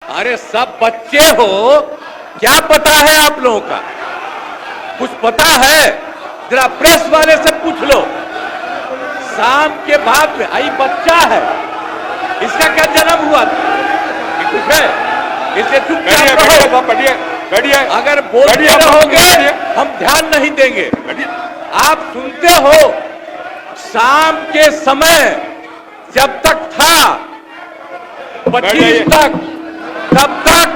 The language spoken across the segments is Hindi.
अरे सब बच्चे हो, क्या पता है आप लोगों का? कुछ पता है? जरा प्रेस वाले से पूछ लो। शाम के बाद में आई बच्चा है, इसका क्या जन्म हुआ था? कुछ है? इसे चुपचाप रहो। बैठिए। अगर बोलते रहोगे हम ध्यान नहीं देंगे। आप सुनते हो, शाम के समय जब तक था 25 तक, तब तक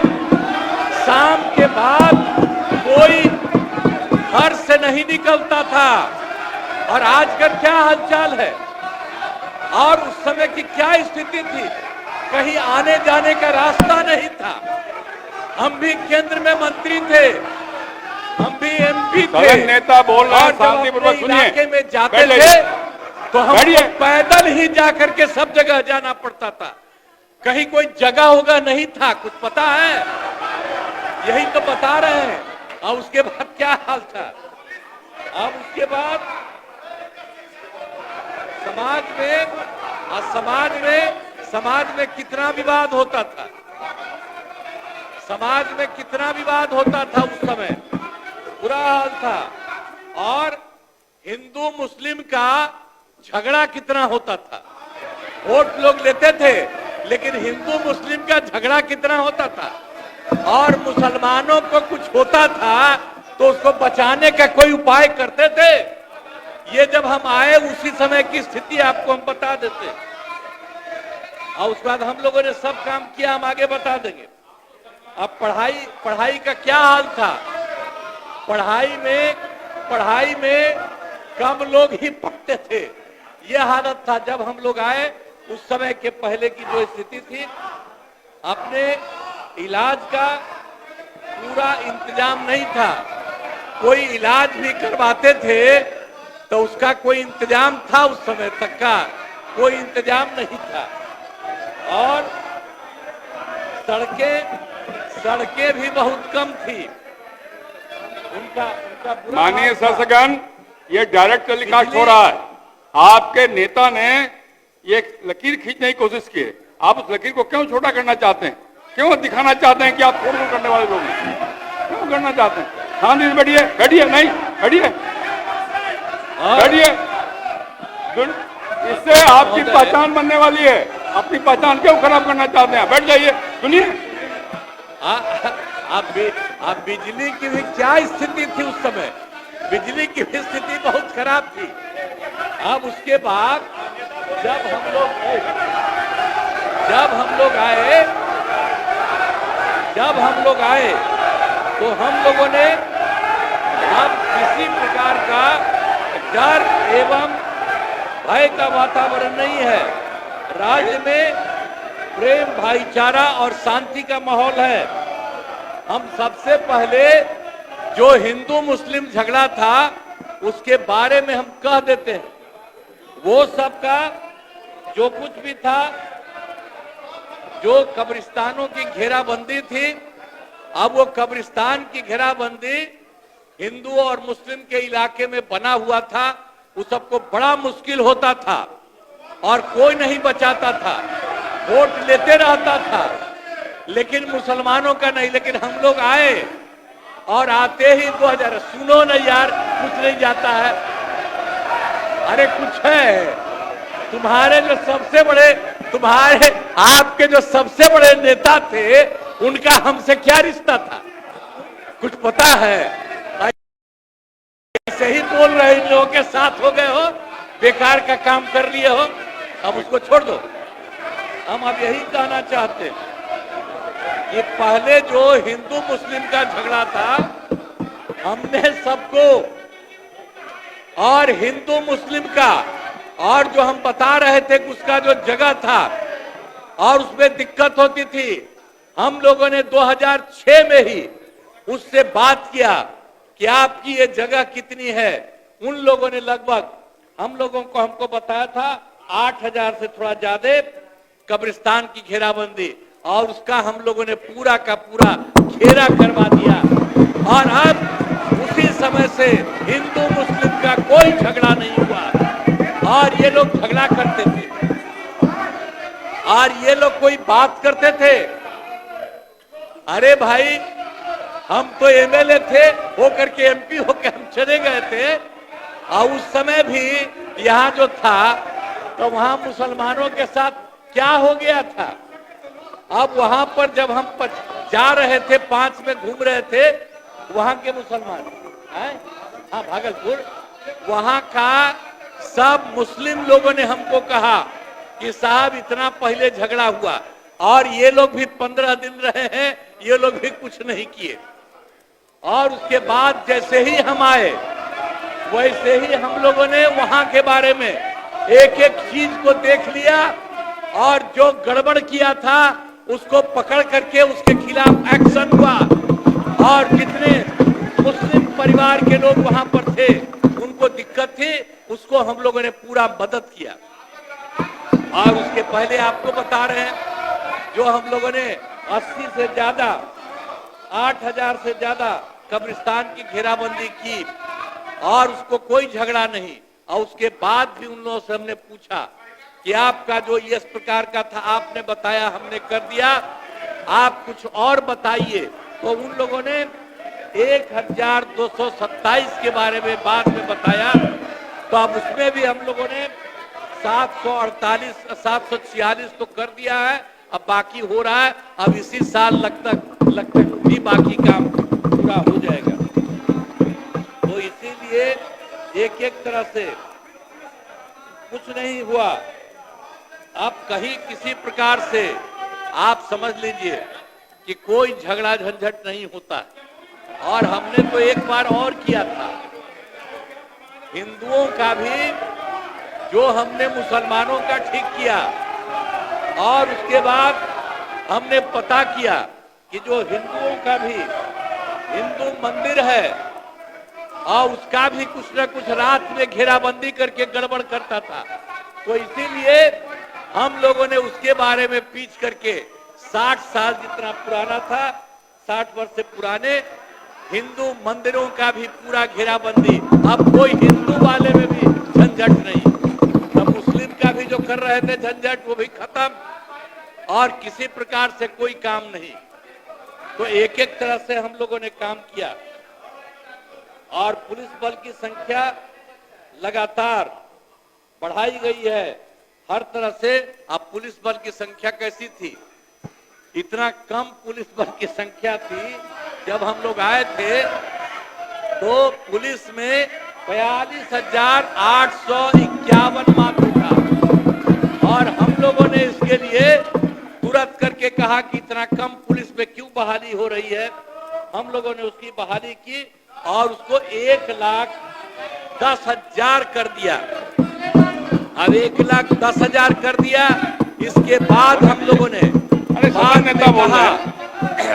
शाम के बाद कोई घर से नहीं निकलता था। और आज का क्या हालचाल है और उस समय की क्या स्थिति थी? कहीं आने जाने का रास्ता नहीं था। हम भी केंद्र में मंत्री थे, हम भी एमपी थे। नेता बोल रहा है, शांतिपूर्वक सुनिए। इलाके में जाते थे तो हम पैदल ही जाकर के सब जगह जाना पड़ता था। कहीं कोई जगह होगा नहीं था। कुछ पता है? यही तो बता रहे हैं। और उसके बाद क्या हाल था? अब उसके बाद समाज में कितना विवाद होता था। समाज में कितना विवाद होता था उस समय, बुरा हाल था। और हिंदू मुस्लिम का झगड़ा कितना होता था। वोट लोग लेते थे, लेकिन हिंदू मुस्लिम का झगड़ा कितना होता था। और मुसलमानों को कुछ होता था तो उसको बचाने का कोई उपाय करते थे। ये जब हम आए उसी समय की स्थिति आपको हम बता देते, और उसके बाद हम लोगों ने सब काम किया, हम आगे बता देंगे। अब पढ़ाई का क्या हाल था? पढ़ाई में कम लोग ही पढ़ते थे। यह हालत था जब हम लोग आए। उस समय के पहले की जो स्थिति थी, अपने इलाज का पूरा इंतजाम नहीं था। कोई इलाज भी करवाते थे तो उसका कोई इंतजाम था? उस समय तक का कोई इंतजाम नहीं था। और सड़कें भी बहुत कम थी। उनका माननीय शासकगण, ये डायरेक्ट टेलीकास्ट हो रहा है। आपके नेता ने ये लकीर खींचने की कोशिश की है। आप उस लकीर को क्यों छोटा करना चाहते हैं? क्यों दिखाना चाहते हैं कि आप फोड़ करने वाले लोग हैं? क्यों करना चाहते हैं? शांति से बैठिए, नहीं बैठिए। इससे आपकी पहचान बनने वाली है। अपनी पहचान क्यों खराब करना चाहते हैं? बैठ जाइए, सुनिए। आप बिजली की भी क्या स्थिति थी उस समय? बिजली की भी स्थिति बहुत खराब थी। अब उसके बाद जब हम लोग आए तो हम लोगों ने अब किसी प्रकार का डर एवं भय का वातावरण नहीं है। राज्य में प्रेम, भाईचारा और शांति का माहौल है। हम सबसे पहले जो हिंदू मुस्लिम झगड़ा था उसके बारे में हम कह देते हैं। वो सबका जो कुछ भी था, जो कब्रिस्तानों की घेराबंदी थी, अब वो कब्रिस्तान की घेराबंदी हिंदू और मुस्लिम के इलाके में बना हुआ था। उस सबको बड़ा मुश्किल होता था और कोई नहीं बचाता था। वोट लेते रहता था, लेकिन मुसलमानों का नहीं। लेकिन हम लोग आए और आते ही 2000, सुनो ना यार, कुछ नहीं जाता है। अरे कुछ है। आपके जो सबसे बड़े नेता थे, उनका हमसे क्या रिश्ता था? कुछ पता है? ऐसे ही बोल रहे, इन लोगों के साथ हो गए हो, बेकार का काम कर लिए हो, अब उसको छोड़ दो। हम अब यही कहना चाहते हैं कि पहले जो हिंदू मुस्लिम का झगड़ा था, हमने सबको, और हिंदू मुस्लिम का, और जो हम बता रहे थे उसका जो जगह था और उसमें दिक्कत होती थी, हम लोगों ने 2006 में ही उससे बात किया कि आपकी ये जगह कितनी है। उन लोगों ने लगभग हम लोगों को हमको बताया था 8000 से थोड़ा ज्यादा कब्रिस्तान की घेराबंदी, और उसका हम लोगों ने पूरा का पूरा घेरा करवा दिया। और अब उसी समय से हिंदू मुस्लिम का कोई झगड़ा नहीं हुआ। और ये लोग झगड़ा करते थे और ये लोग कोई बात करते थे अरे भाई, हम तो एमएलए थे, होकर के एमपी होकर हम चले गए थे, और उस समय भी यहाँ जो था तो वहां मुसलमानों के साथ क्या हो गया था। अब वहां पर जब हम जा रहे थे, 5 में घूम रहे थे, वहां के मुसलमान, हाँ भागलपुर, वहां का सब मुस्लिम लोगों ने हमको कहा कि साहब इतना पहले झगड़ा हुआ और ये लोग भी 15 दिन रहे हैं, ये लोग भी कुछ नहीं किए। और उसके बाद जैसे ही हम आए, वैसे ही हम लोगों ने वहां के बारे में एक एक चीज को देख लिया, और जो गड़बड़ किया था उसको पकड़ करके उसके खिलाफ एक्शन हुआ। और जितने मुस्लिम परिवार के लोग वहां पर थे, उनको दिक्कत थी, उसको हम लोगों ने पूरा मदद किया। और उसके पहले आपको बता रहे हैं, जो हम लोगों ने 80 से ज्यादा, 8000 से ज्यादा कब्रिस्तान की घेराबंदी की, और उसको कोई झगड़ा नहीं। और उसके बाद भी उन लोगों से हमने पूछा कि आपका जो इस प्रकार का था, आपने बताया, हमने कर दिया, आप कुछ और बताइए। तो उन लोगों ने 1227 के बारे में बाद में बताया। तो अब उसमें भी हम लोगों ने 748 746 तो कर दिया है, अब बाकी हो रहा है। अब इसी साल लगता भी बाकी काम पूरा हो जाएगा। तो इसीलिए एक एक तरह से कुछ नहीं हुआ। अब कहीं किसी प्रकार से आप समझ लीजिए कि कोई झगड़ा झंझट नहीं होता। और हमने तो एक बार और किया था, हिंदुओं का भी जो हमने मुसलमानों का ठीक किया, और उसके बाद हमने पता किया कि जो हिंदुओं का भी हिंदू मंदिर है, और उसका भी कुछ न कुछ रात में घेराबंदी करके गड़बड़ करता था। तो इसीलिए हम लोगों ने उसके बारे में पीछ करके 60 साल जितना पुराना था, 60 वर्ष से पुराने हिंदू मंदिरों का भी पूरा घेराबंदी। अब कोई हिंदू वाले में भी झंझट नहीं, तो मुस्लिम का भी जो कर रहे थे झंझट, वो भी खत्म, और किसी प्रकार से कोई काम नहीं। तो एक एक तरह से हम लोगों ने काम किया। और पुलिस बल की संख्या लगातार बढ़ाई गई है हर तरह से। अब पुलिस बल की संख्या कैसी थी, इतना कम पुलिस बल की संख्या थी। जब हम लोग आए थे तो पुलिस में 42,851 मात्र था, और हम लोगों ने इसके लिए तुरंत करके कहा कि इतना कम पुलिस में क्यों बहाली हो रही है। हम लोगों ने उसकी बहाली की और उसको 1,10,000 कर दिया। अब 1,10,000 कर दिया। इसके बाद हम लोगों ने नेता कहा,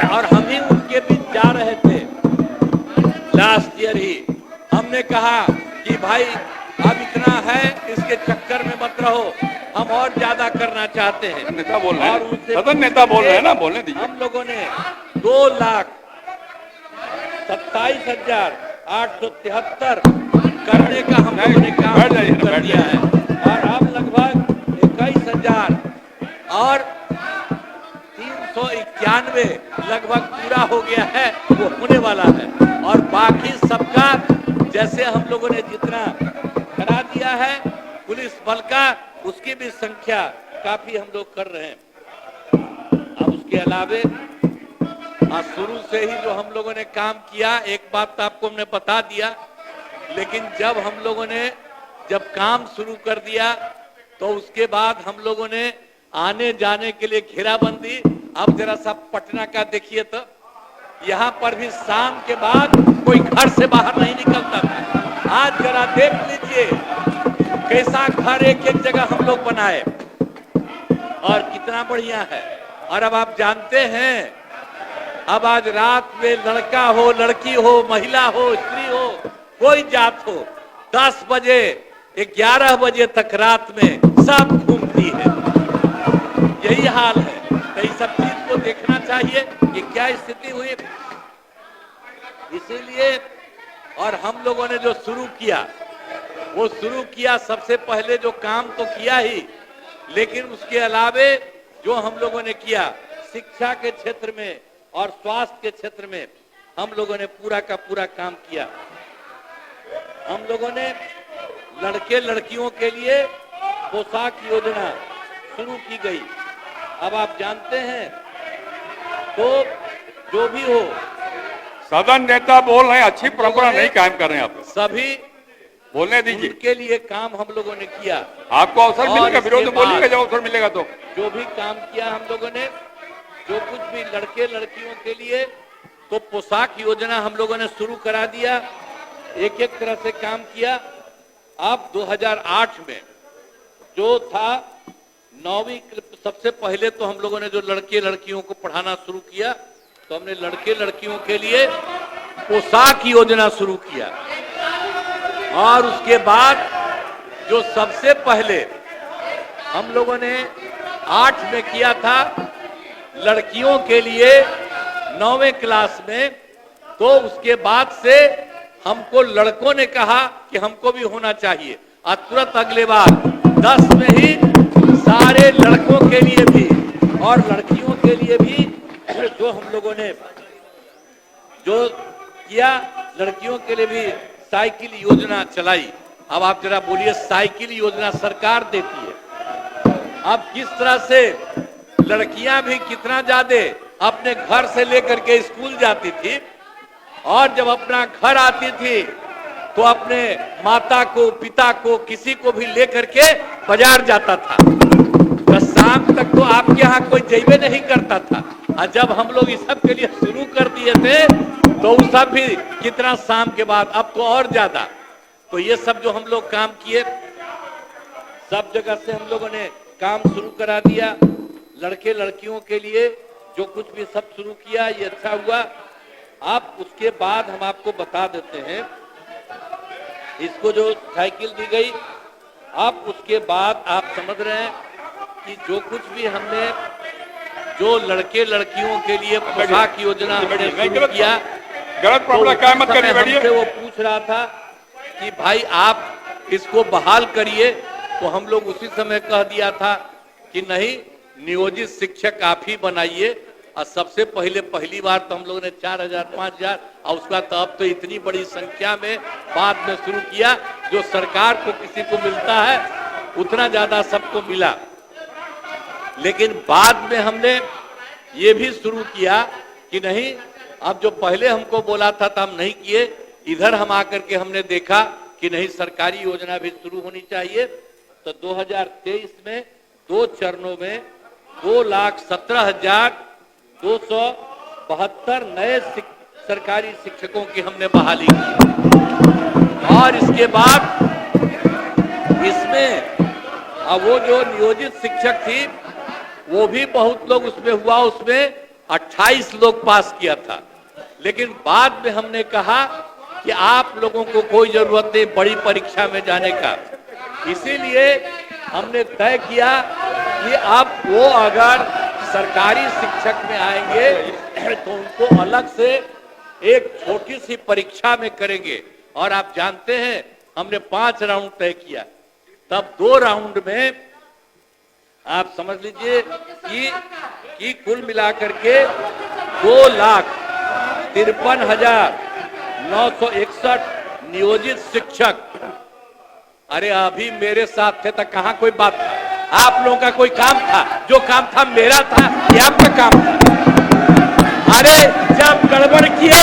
और हम ही उनके बीच जा रहे थे लास्ट ईयर ही, हमने कहा कि भाई अब इतना है, इसके चक्कर में मत रहो, हम और ज्यादा करना चाहते हैं। नेता बोल रहे और हैं, उनसे सदन नेता बोल रहे हैं ना, बोलने दीजिए। हम लोगों ने 2,27,873 करने का हम लोगों ने काम कर दिया है। और अब लगभग 21,000 और 391 लगभग पूरा हो गया है, वो होने वाला है। और बाकी सबका जैसे हम लोगों ने जितना करा दिया है पुलिस बल का, उसकी भी संख्या काफी हम लोग कर रहे हैं। अब उसके अलावे शुरू से ही जो हम लोगों ने काम किया, एक बात तो आपको हमने बता दिया, लेकिन जब हम लोगों ने जब काम शुरू कर दिया तो उसके बाद हम लोगों ने आने जाने के लिए घेराबंदी। अब जरा सा पटना का देखिए तो यहाँ पर भी शाम के बाद कोई घर से बाहर नहीं निकलता था। आज जरा देख लीजिए कैसा घर एक एक जगह हम लोग बनाए, और कितना बढ़िया है। और अब आप जानते हैं, अब आज रात में लड़का हो, लड़की हो, महिला हो, स्त्री हो, कोई जात हो, 10 बजे 11 बजे तक रात में सब घूमती है। यही हाल है। तो इस सब चीज को देखना चाहिए कि क्या स्थिति हुई। इसीलिए और हम लोगों ने जो शुरू किया, वो शुरू किया सबसे पहले जो काम तो किया ही, लेकिन उसके अलावे जो हम लोगों ने किया शिक्षा के क्षेत्र में, और स्वास्थ्य के क्षेत्र में हम लोगों ने पूरा का पूरा काम किया। हम लोगों ने लड़के लड़कियों के लिए पोशाक योजना शुरू की गई। अब आप जानते हैं, तो जो भी हो, सदन नेता बोल रहे हैं, अच्छी परंपरा नहीं कायम कर रहे हैं आप। सभी बोलने दीजिए। उनके लिए काम हम लोगों ने किया। आपको अवसर मिलेगा, विरोध बोलिएगा जब अवसर मिलेगा तो। जो भी काम किया हम लोगों ने, जो कुछ भी लड़के लड़कियों के लिए, तो पोशाक योजना हम लोगों ने शुरू करा दिया। एक एक तरह से काम किया। अब 2008 में जो था 9वीं, सबसे पहले तो हम लोगों ने जो लड़के लड़कियों को पढ़ाना शुरू किया, तो हमने लड़के लड़कियों के लिए पोशाक योजना शुरू किया। और उसके बाद जो सबसे पहले हम लोगों ने 8 में किया था लड़कियों के लिए 9वें क्लास में, तो उसके बाद से हमको लड़कों ने कहा कि हमको भी होना चाहिए, और तुरंत अगले बार 10 में ही सारे लड़कों के लिए भी और लड़कियों के लिए भी जो हम लोगों ने जो किया, लड़कियों के लिए भी साइकिल योजना चलाई। अब आप जरा बोलिए, साइकिल योजना सरकार देती है। अब किस तरह से लड़कियां भी कितना ज्यादा अपने घर से लेकर के स्कूल जाती थी, और जब अपना घर आती थी तो अपने माता को, पिता को, किसी को भी लेकर के बाजार जाता था। तो शाम तक तो आपके यहाँ कोई जैबे नहीं करता था, और जब हम लोग इस सब के लिए शुरू कर दिए थे, तो उस सब भी कितना शाम के बाद, अब तो और ज्यादा। तो ये सब जो हम लोग काम किए, सब जगह से हम लोगों ने काम शुरू करा दिया। लड़के लड़कियों के लिए जो कुछ भी सब शुरू किया, ये अच्छा हुआ। आप उसके बाद हम आपको बता देते हैं, इसको जो साइकिल दी गई, आप उसके बाद आप समझ रहे हैं कि जो कुछ भी हमने जो लड़के लड़कियों के लिए पोशाक योजना हमने शुरू किया, गलत प्रॉब्लम क्या मत करिए। हमसे वो पूछ रहा था कि भाई आप इसको बहाल करिए, तो हम लोग उसी समय कह दिया था कि नहीं, नियोजित शिक्षक आप ही बनाइए। और सबसे पहले पहली बार तो हम लोगों ने 4000, 5000, और उसका तो अब तो इतनी बड़ी संख्या में बाद में शुरू किया। जो सरकार को किसी को मिलता है उतना ज्यादा सबको मिला। लेकिन बाद में हमने ये भी शुरू किया कि नहीं, अब जो पहले हमको बोला था तो हम नहीं किए, इधर हम आकर के हमने देखा कि नहीं, सरकारी योजना भी शुरू होनी चाहिए। तो 2023 में 2 चरणों में 2,17,272 नए सरकारी शिक्षकों की हमने बहाली की। और इसके बाद इसमें अब वो जो नियोजित शिक्षक थी, वो भी बहुत लोग उसमें हुआ, उसमें 28 लोग पास किया था। लेकिन बाद में हमने कहा कि आप लोगों को कोई जरूरत नहीं बड़ी परीक्षा में जाने का, इसीलिए हमने तय किया कि अब वो अगर सरकारी शिक्षक में आएंगे तो उनको अलग से एक छोटी सी परीक्षा में करेंगे। और आप जानते हैं हमने 5 राउंड तय किया, तब 2 राउंड में आप समझ लीजिए कि कुल मिलाकर के 2,53,961 नियोजित शिक्षक। अरे अभी मेरे साथ थे तो कहां कोई बात था? आप लोगों का कोई काम था? जो काम था मेरा था या आपका काम था? अरे जब गड़बड़ किए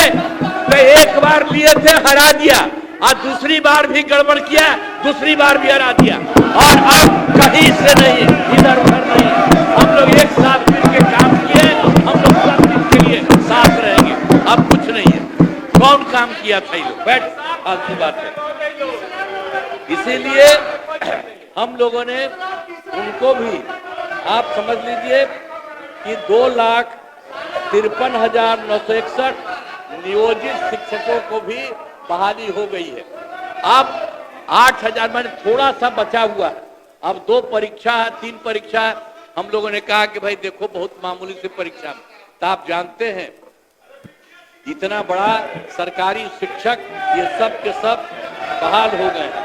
तो एक बार लिए थे, हरा दिया, और दूसरी बार भी गड़बड़ किया, दूसरी बार भी हरा दिया। और अब कहीं से नहीं, इधर उधर नहीं, हम लोग एक साथ मिलकर काम किए। हम लोग सब दिन के लिए साथ रहेंगे। अब कुछ नहीं है। कौन काम किया था? ये लोग बैठ, फालतू बात है। इसीलिए हम लोगों ने उनको भी, आप समझ लीजिए कि 2,53,961 नियोजित शिक्षकों को भी बहाली हो गई है। अब 8,000 मैंने थोड़ा सा बचा हुआ। अब 2 परीक्षा है, 3 परीक्षा है। हम लोगों ने कहा कि भाई देखो, बहुत मामूली सी परीक्षा में, तो आप जानते हैं इतना बड़ा सरकारी शिक्षक ये सब के सब बहाल हो गए।